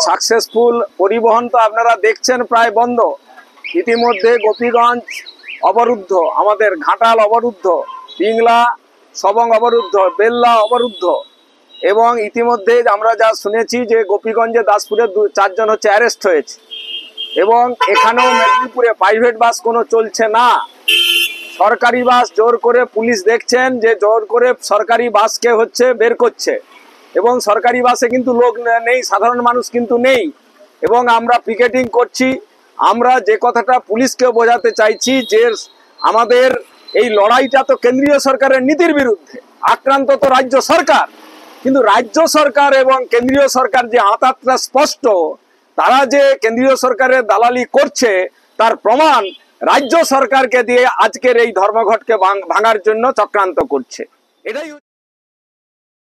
Successful পরিবহন তো আপনারা দেখছেন প্রায় বন্ধ। ইতিমধ্যে গোপীগঞ্জ অবরুদ্ধ, আমাদের ঘাটাল অবরুদ্ধ, পিংলা সবং অবরুদ্ধ, বেল্লা অবরুদ্ধ, এবং ইতিমধ্যে আমরা যা শুনেছি যে গোপীগঞ্জে দাসপুরে 4 জন হচ্ছে অ্যারেস্ট হয়েছে, এবং এখানেও মেদিনীপুরে প্রাইভেট বাস কোনো চলছে না। সরকারি বাস জোর করে পুলিশ দেখছেন যে জোর করে সরকারি বাসকে হচ্ছে বের করছে, এবং সরকারি বাসে কিন্তু লোক নেই, সাধারণ মানুষ কিন্তু নেই, এবং আমরা পিকেটিং করছি। আমরা যে কথাটা পুলিশকে বোঝাতে চাইছি যে আমাদের এই লড়াইটা তো কেন্দ্রীয় সরকারের নীতির বিরুদ্ধে, আক্রান্ত তো রাজ্য সরকার, কিন্তু রাজ্য সরকার এবং কেন্দ্রীয় সরকার যে আঁতাতটা স্পষ্ট। তারা যে কেন্দ্রীয় সরকারের দালালি করছে তার প্রমাণ রাজ্য সরকারকে দিয়ে আজকের এই ধর্মঘটকে ভাঙার জন্য চক্রান্ত করছে। এটাই